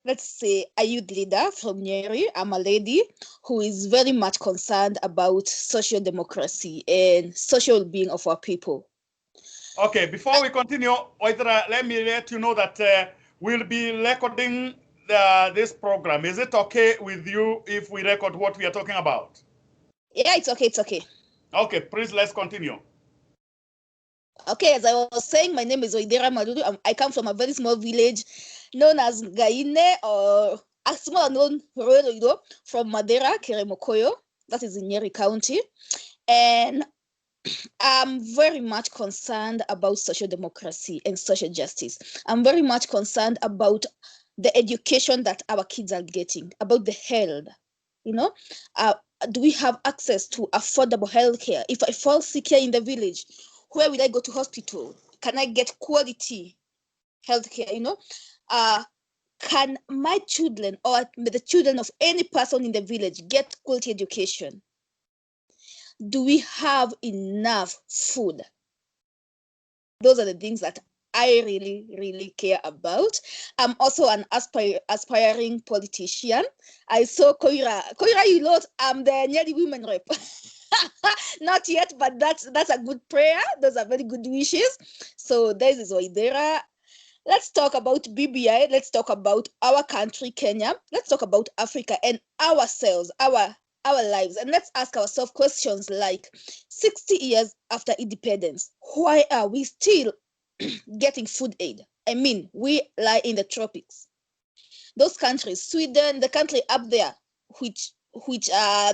let's say, a youth leader from Nyeri. I'm a lady who is very much concerned about social democracy and social being of our people. Okay, before we continue, Oidra, let me let you know that we'll be recording this program. Is it okay with you if we record what we are talking about? Yeah, it's okay, it's okay. Okay, please, let's continue. Okay, as I was saying, my name is Oidera Maduru. I come from a very small village known as Gaine, or a small known rural, from Madeira, Keremokoyo. That is in Nyeri County. And I'm very much concerned about social democracy and social justice. I'm very much concerned about the education that our kids are getting, about the health. Do we have access to affordable healthcare? If I fall sick here in the village, where will I go to hospital? Can I get quality healthcare? Can my children or the children of any person in the village get quality education? Do we have enough food? Those are the things that I really, really care about. I'm also an aspiring politician. I saw Koira. Koira, you know, I'm the Nyeri women rep. Not yet, but that's a good prayer. Those are very good wishes. So this is Oidera. Let's talk about BBI. Let's talk about our country, Kenya. Let's talk about Africa and ourselves, our lives. And let's ask ourselves questions like 60 years after independence, why are we still getting food aid? I mean, we lie in the tropics. Those countries, Sweden, the country up there, which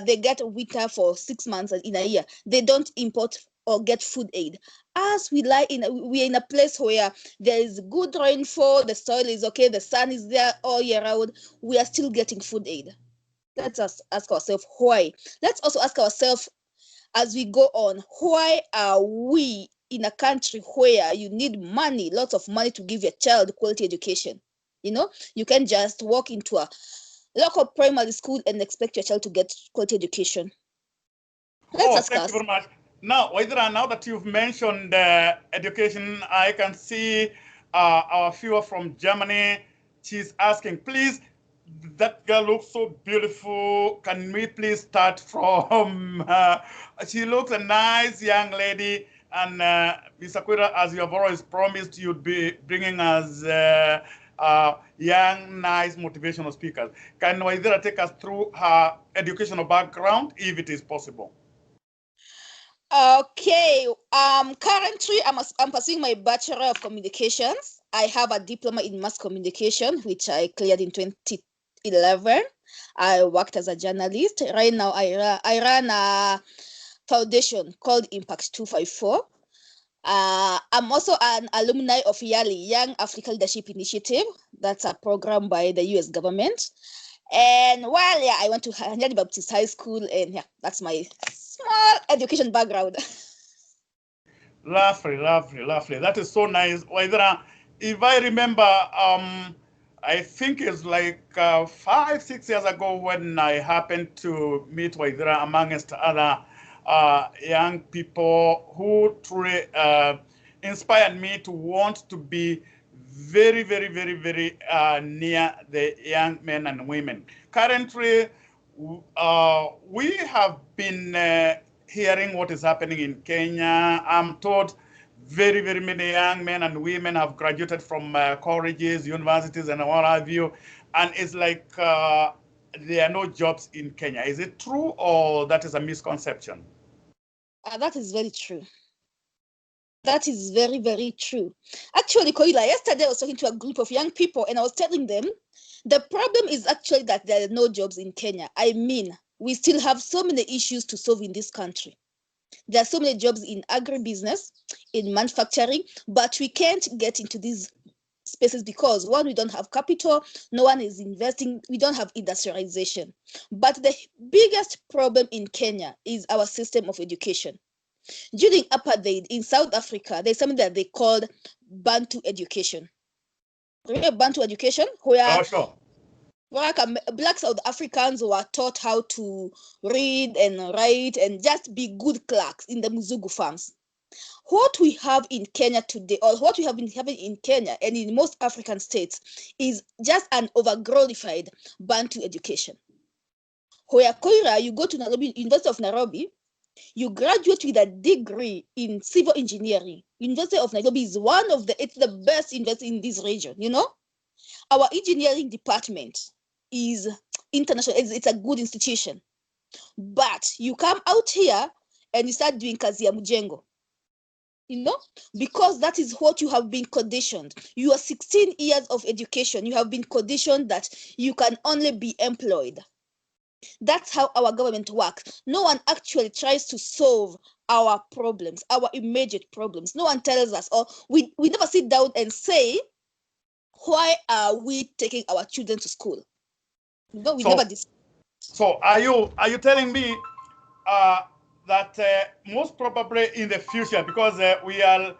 they get winter for 6 months in a year, they don't import or get food aid. As we're in a place where there is good rainfall, the soil is okay, the sun is there all year round, we are still getting food aid. Let's ask ourselves why. Let's also ask ourselves as we go on, why are we in a country where you need money, lots of money to give your child quality education? You can just walk into a local primary school and expect your child to get quality education. Let's ask thank us. you very much. Now, Oidra, now that you've mentioned education, I can see our viewer from Germany. She's asking, please, that girl looks so beautiful. Can we please start from she looks a nice young lady. And Mr. Kwira, as you have always promised, you'd be bringing us young, nice, motivational speakers. Can Waidera take us through her educational background, if it is possible? Okay. Currently, I'm pursuing my Bachelor of Communications. I have a diploma in mass communication, which I cleared in 2011. I worked as a journalist. Right now, I run a foundation called Impact 254. I'm also an alumni of YALI, Young African Leadership Initiative. That's a program by the US government. And I went to Nyeri Baptist High School, and that's my small education background. Lovely, lovely, lovely. That is so nice. Waidera, if I remember, I think it's like 5, 6 years ago when I happened to meet Waidera amongst other young people who truly inspired me to want to be very, very, very, very near the young men and women. Currently, we have been hearing what is happening in Kenya. I'm told very, very many young men and women have graduated from colleges, universities, and what have you. And it's like there are no jobs in Kenya. Is it true, or that is a misconception? That is very true. That is very, very true. Actually, Koila, yesterday I was talking to a group of young people and I was telling them the problem is actually that there are no jobs in Kenya. I mean, we still have so many issues to solve in this country. There are so many jobs in agribusiness, in manufacturing, but we can't get into these spaces because one, we don't have capital, no one is investing, we don't have industrialization. But the biggest problem in Kenya is our system of education. During apartheid in South Africa, there's something that they called Bantu education. Remember Bantu education, where Sure. Black South Africans were taught how to read and write and just be good clerks in the Mzungu farms. What we have in Kenya today, or what we have been having in Kenya and in most African states, is just an overglorified Bantu education. Where Koira, you go to Nairobi, University of Nairobi, you graduate with a degree in civil engineering. University of Nairobi is it's the best university in this region, you know? Our engineering department is international, it's a good institution. But you come out here and you start doing kazi ya mjengo, you know, because that is what you have been conditioned. You are 16 years of education. You have been conditioned that you can only be employed. That's how our government works. No one actually tries to solve our problems, our immediate problems. No one tells us, or we never sit down and say, why are we taking our children to school? No, we never discuss. So are you telling me that most probably in the future, because we are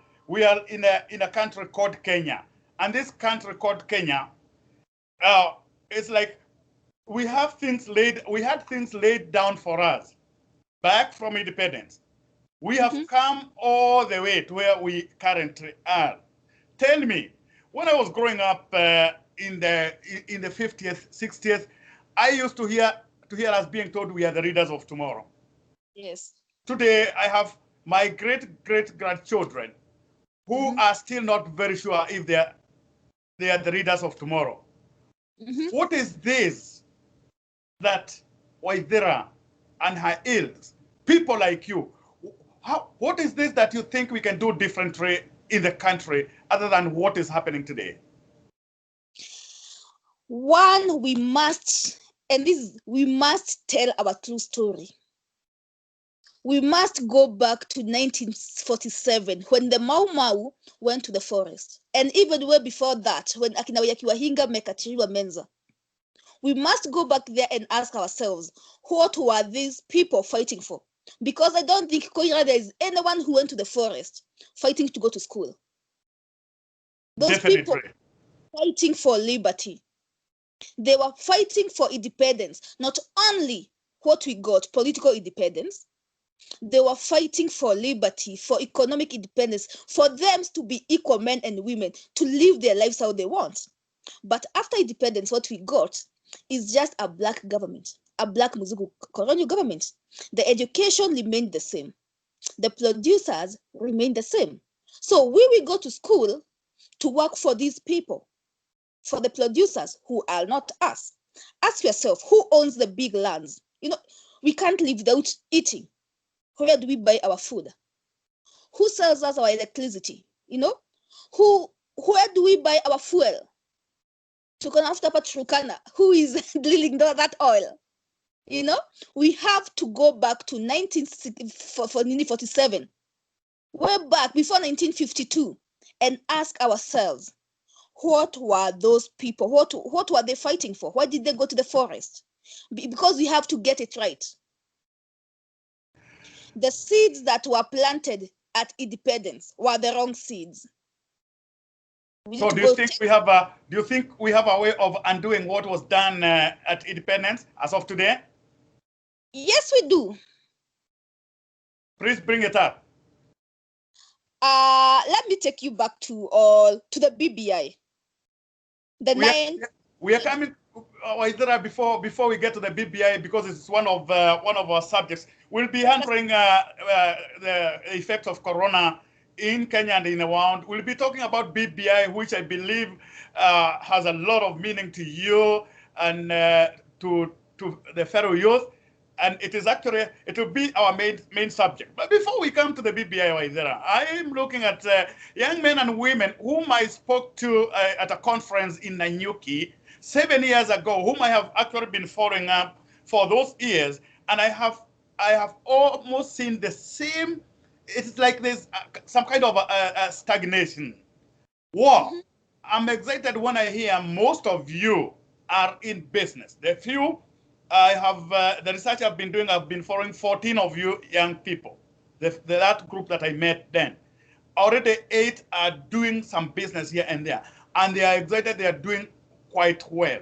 in a country called Kenya, and this country called Kenya, it's like we had things laid down for us back from independence. We have come all the way to where we currently are. Tell me, when I was growing up in the 50th, 60th, I used to hear us being told we are the leaders of tomorrow. Yes. Today, I have my great-grandchildren who are still not very sure if they are the leaders of tomorrow. What is this that Waithera and her ills, people like you, what is this that you think we can do differently in the country other than what is happening today? One, we must tell our true story. We must go back to 1947 when the Mau Mau went to the forest. And even way before that, when Akina Wahinga Mekachiriwa Menza. We must go back there and ask ourselves, what were these people fighting for? Because I don't think Koira there is anyone who went to the forest fighting to go to school. Those people fighting for liberty. They were fighting for independence, not only what we got, political independence. They were fighting for liberty, for economic independence, for them to be equal men and women, to live their lives how they want. But after independence, what we got is just a black government, a black Muzungu colonial government. The education remained the same. The producers remained the same. So we will go to school to work for these people, for the producers who are not us. Ask yourself, who owns the big lands? You know, we can't live without eating. Where do we buy our food? Who sells us our electricity? You know, where do we buy our fuel? After Patrukana, who is drilling that oil? You know, we have to go back to 1947, way back before 1952, and ask ourselves, what were those people? What were they fighting for? Why did they go to the forest? Because we have to get it right. The seeds that were planted at independence were the wrong seeds. So do you think we have a way of undoing what was done at independence as of today? Yes, we do. Please bring it up. Let me take you back to the BBI. We are coming before we get to the BBI, because it's one of our subjects. We'll be handling the effects of Corona in Kenya and in the world. We'll be talking about BBI, which I believe has a lot of meaning to you and to the fellow youth. And it will be our main subject. But before we come to the BBI, Waithera, I am looking at young men and women whom I spoke to at a conference in Nanyuki 7 years ago, whom I have actually been following up for those years, and I have almost seen the same. It's like there's some kind of a stagnation. Wow. I'm excited when I hear most of you are in business. The few I have, the research I've been doing, I've been following 14 of you young people. That group that I met then. Already 8 are doing some business here and there. And they are excited, they are doing quite well.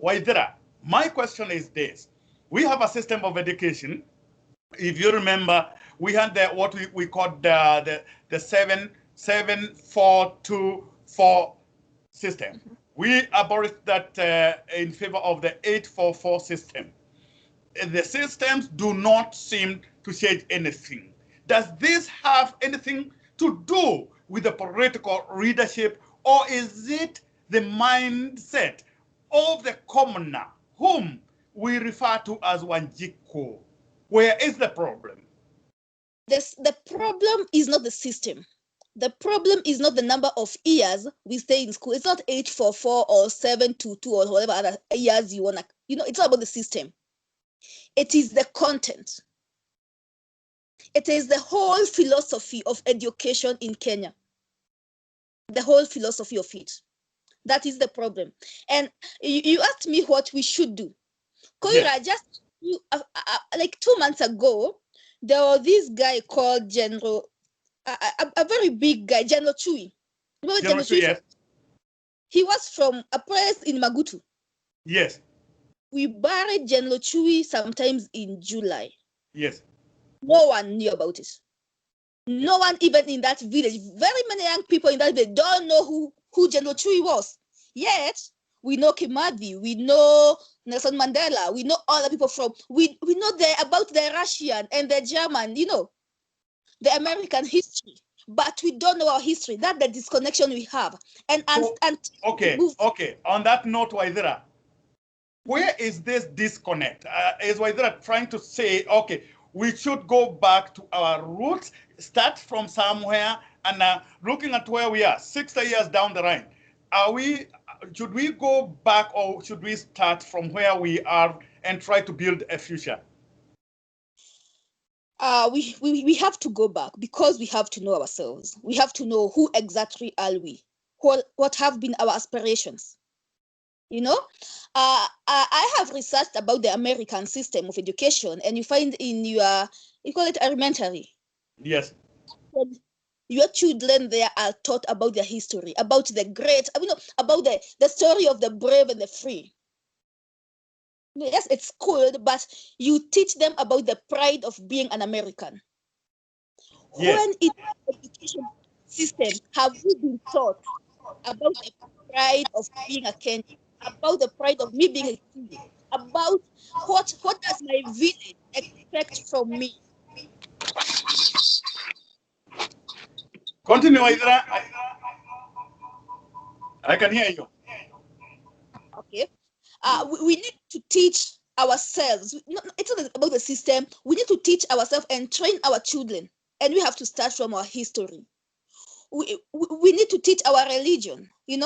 Waithera, my question is this. We have a system of education. If you remember, we had what we called the 7-4-2-4 system. We abolished that in favor of the 8-4-4 system. The systems do not seem to change anything. Does this have anything to do with the political leadership, or is it the mindset of the commoner whom we refer to as Wanjiko? Where is the problem? The problem is not the system. The problem is not the number of years we stay in school. It's not 8-4-4 or 7-2-2 or whatever other years you want to, it's not about the system. It is the content. It is the whole philosophy of education in Kenya. The whole philosophy of it. That is the problem. And you asked me what we should do. Koira, Yes. like 2 months ago, there was this guy called General, a very big guy, General Chui. Remember General Chui, yes. He was from a place in Magutu. Yes. We buried General Chui sometimes in July. Yes. No one knew about it. No one even in that village, very many young people in that village don't know who General Chui was. Yet, we know Kimathi, we know Nelson Mandela, we know all the people we know about the Russian and the German, the American history, but we don't know our history. That's the disconnection we have. Okay. On that note, Waithera, where is this disconnect? Is Waithera trying to say, okay, we should go back to our roots, start from somewhere, and looking at where we are, 60 years down the line, should we go back, or should we start from where we are and try to build a future? We have to go back because we have to know ourselves. We have to know who exactly are we, what have been our aspirations. I have researched about the American system of education, and you find in you call it elementary. Yes. Your children there are taught about their history, about the great, about the story of the brave and the free. Yes, it's cool, but you teach them about the pride of being an American. Yes. When in the education system have you been taught about the pride of being a Kenyan, about the pride of me being a Kenyan, about what does my village expect from me? Continue, Waithera. I can hear you. Okay. We need to teach ourselves. It's not about the system. We need to teach ourselves and train our children. And we have to start from our history. We need to teach our religion, We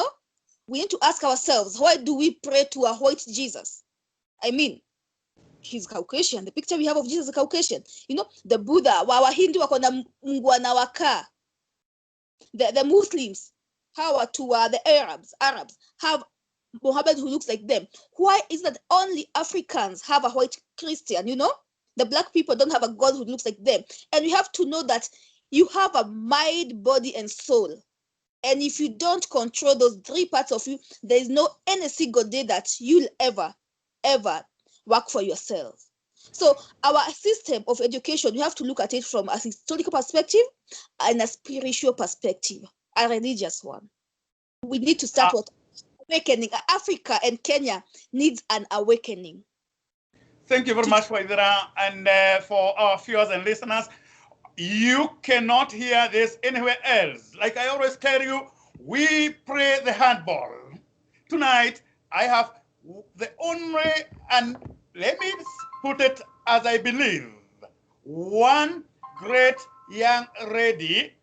need to ask ourselves, why do we pray to a white Jesus? I mean, he's Caucasian. The picture we have of Jesus is Caucasian. The Buddha, Wahindu wako na Mungu anawakaa. The Muslims, the Arabs have Muhammad who looks like them. Why is that only Africans have a white Christian, The black people don't have a God who looks like them. And we have to know that you have a mind, body, and soul. And if you don't control those three parts of you, there is no any single day that you'll ever work for yourself. So our system of education, you have to look at it from a historical perspective and a spiritual perspective, a religious one. We need to start with awakening. Africa and Kenya needs an awakening. Thank you very much, Waithera. And for our viewers and listeners, you cannot hear this anywhere else. Like I always tell you, we play the handball. Tonight, I have the only, and let me put it as I believe, one great young lady,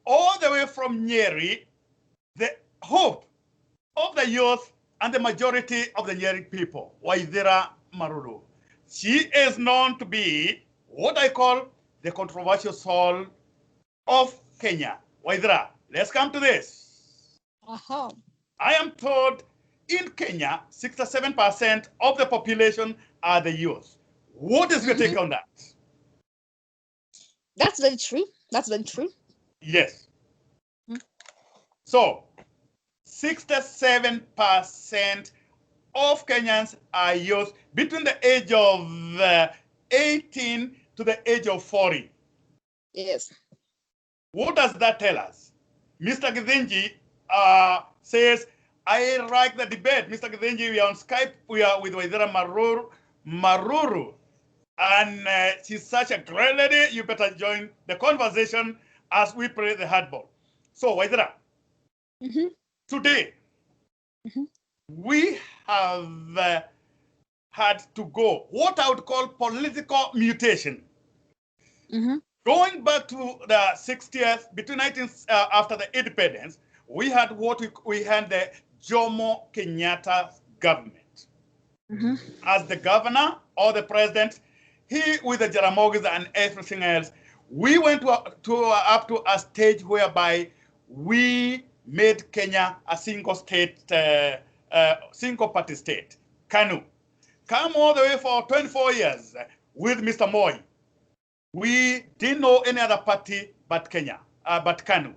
all the way from Nyeri, the hope of the youth and the majority of the Nyeri people, Waithera Maruru. She is known to be what I call the controversial soul of Kenya. Waithera, let's come to this. I am told in Kenya, 67% of the population are the youth. What is your take on that? That's very true. Yes. So, 67% of Kenyans are youth between the age of 18 to the age of 40. Yes. What does that tell us? Mr. Githinji says, I like the debate. Mr. Githinji, we are on Skype. We are with Waithera Maruru. And she's such a great lady. You better join the conversation as we play the hardball. So, Waithera, today, we have had to go what I would call political mutation. Going back to the 60th, between after the independence, we had we had the Jomo Kenyatta government. As the governor or the president, he with the Jaramogi's and everything else, we went up to a stage whereby we made Kenya a single state, single party state, KANU. Come all the way for 24 years with Mr. Moi. We didn't know any other party but Kenya, but KANU.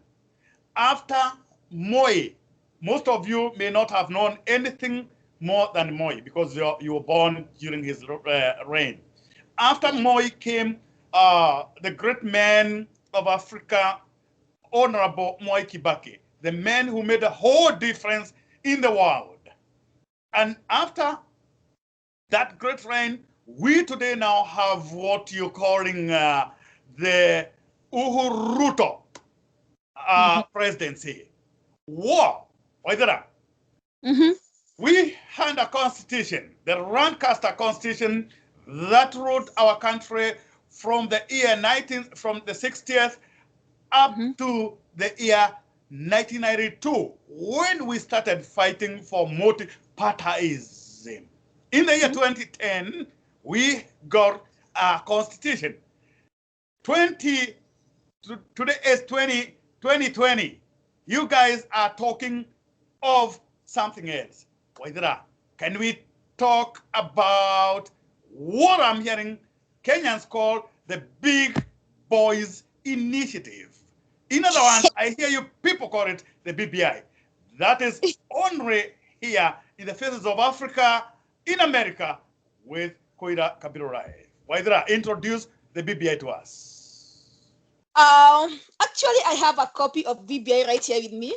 After Moi, most of you may not have known anything more than Moi because you were born during his reign. After Moi came the great man of Africa, Honorable Moi Kibaki, the man who made a whole difference in the world. And after that great reign, we today now have what you're calling the Uhuru presidency. War. We had a constitution, the Lancaster Constitution, that ruled our country from the year from the 60th up to the year 1992, when we started fighting for multi-partyism. In the year 2010, we got a constitution. Today is 2020. You guys are talking of something else. Waithera, can we talk about what I'm hearing Kenyans call the Big Boys Initiative? In other words, I hear you people call it the BBI. That is only here in the faces of Africa, in America, with Koira Kabirurai. Waithera, introduce the BBI to us. Actually, I have a copy of BBI right here with me.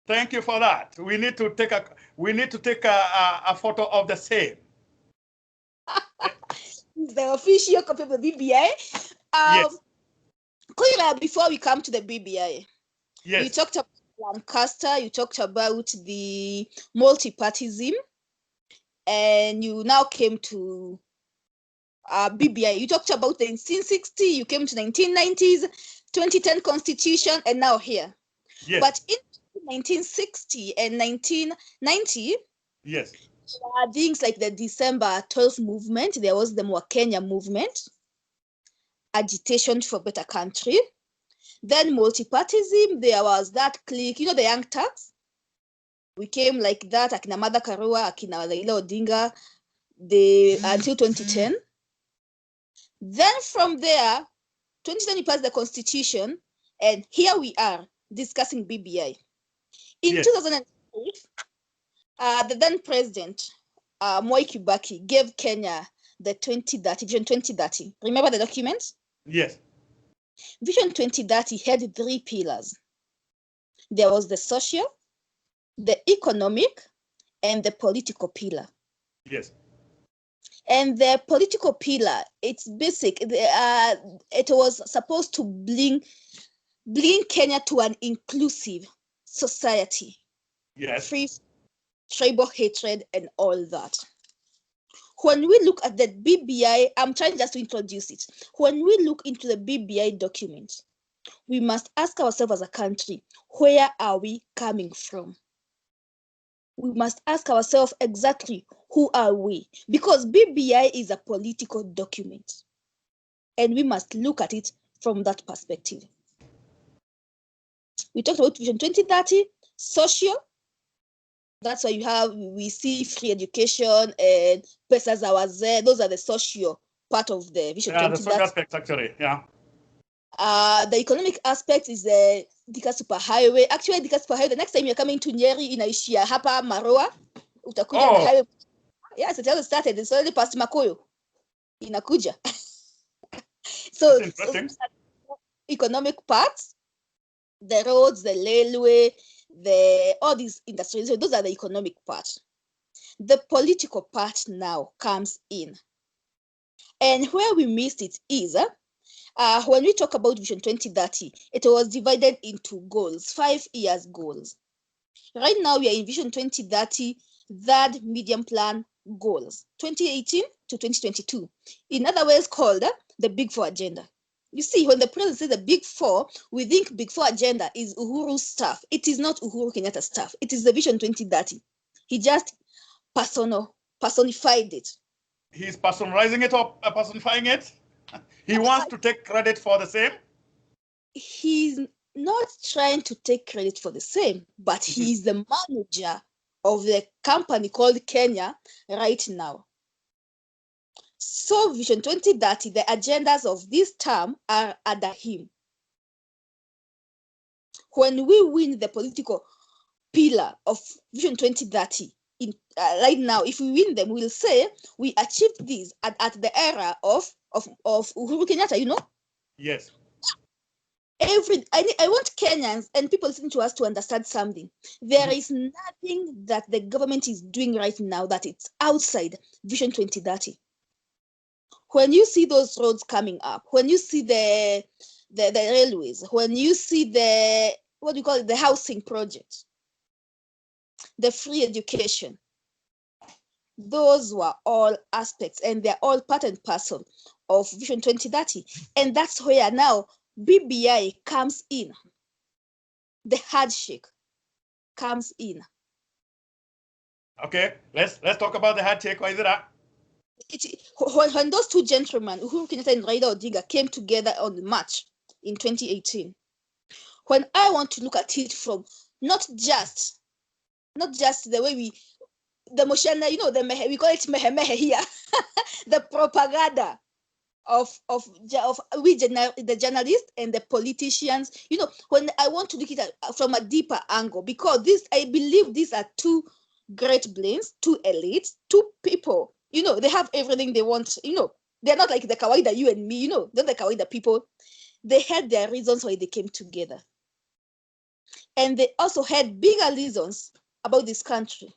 Thank you for that. We need to take a photo of the same. The official copy of the BBI. Yes. Koira, before we come to the BBI, yes, you talked about Lancaster, you talked about the multi-partyism, and you now came to BBI. You talked about the 1960, you came to 1990s, 2010 Constitution, and now here. Yes. But in 1960 and 1990, yes, things like the December 12th movement, there was the Mwakenya movement, agitation for better country. Then multipartyism, there was that clique, you know, the Young Turks. We came like that, Akina Martha Karua, Akina Raila Odinga, until 2010. Then from there, 2010 we passed the constitution, and here we are discussing BBI. In 2008, the then president, Moi Kibaki, gave Kenya the 2030, Vision 2030. Remember the document? Yes. Vision 2030 had 3 pillars. There was the social, the economic, and the political pillar. Yes. And the political pillar, it's basic. It was supposed to bring Kenya to an inclusive society. Yes. Free tribal hatred and all that. When we look at the BBI, I'm trying just to introduce it. When we look into the BBI document, we must ask ourselves as a country, where are we coming from? We must ask ourselves exactly, who are we? Because BBI is a political document, and we must look at it from that perspective. We talked about Vision 2030, social. That's why we see free education and pesa za wazee. Those are the social part of the Vision 2030. The social aspects, actually, yeah. The economic aspect is the Thika Superhighway. Actually, Thika Superhighway, the next time you're coming to Nyeri, inaishia hapa Maroa. Utakuja na highway. Yes, it has started. It's already past Makoyo. Inakuja. So, that's interesting. economic parts, the roads, the railway, all these industries. So those are the economic parts. The political part now comes in. And where we missed it is when we talk about Vision 2030, it was divided into goals, 5 years goals. Right now, we are in Vision 2030, third medium plan goals, 2018 to 2022. In other words, called the Big Four agenda. You see, when the president says the Big Four, we think Big Four agenda is Uhuru's stuff. It is not Uhuru Kenyatta's stuff. It is the Vision 2030. He just personified it. He's personalizing it or personifying it? He wants to take credit for the same? He's not trying to take credit for the same, but he's the manager of the company called Kenya right now. So Vision 2030, the agendas of this term are under him. When we win the political pillar of Vision 2030, right now, if we win them, we'll say we achieved this at the era of Uhuru Kenyatta, you know? Yes. I want Kenyans and people listening to us to understand something. There is nothing that the government is doing right now that it's outside Vision 2030. When you see those roads coming up, when you see the railways, when you see the housing project, the free education, those were all aspects, and they're all part and parcel of Vision 2030. And that's where now BBI comes in. The handshake comes in. Okay, let's talk about the handshake. Why is it that? When those two gentlemen, Uhuru Kenyatta and Raila Odinga, came together on March in 2018, when I want to look at it from not just the way the moshana, you know, we call it mehe here, the propaganda of the journalists and the politicians, you know, when I want to look at it from a deeper angle, because I believe these are two great brains, two elites, two people, you know, they have everything they want, you know, they're not like the kawaida, you and me, you know, they're the kawaida people. They had their reasons why they came together. And they also had bigger reasons about this country.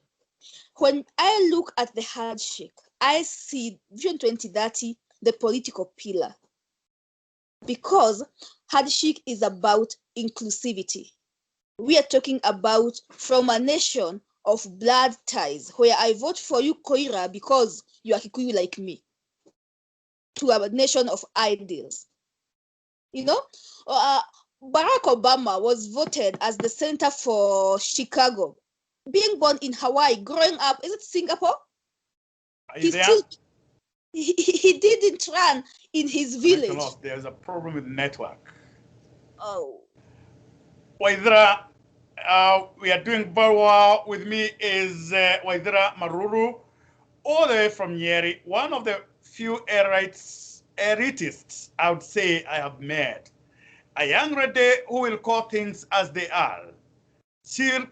When I look at the handshake, I see Vision 2030, the political pillar, because handshake is about inclusivity. We are talking about from a nation of blood ties, where I vote for you, Koira, because you are Kikuyu like me, to a nation of ideals. You know, Barack Obama was voted as the senator for Chicago. Being born in Hawaii, growing up, is it Singapore? He didn't run in his village. There's a problem with network. Oh. Waidra, we are doing very well. With me is Waidra Maruru, all the way from Nyeri, one of the few elitists I would say I have met. A young lady who will call things as they are. She'll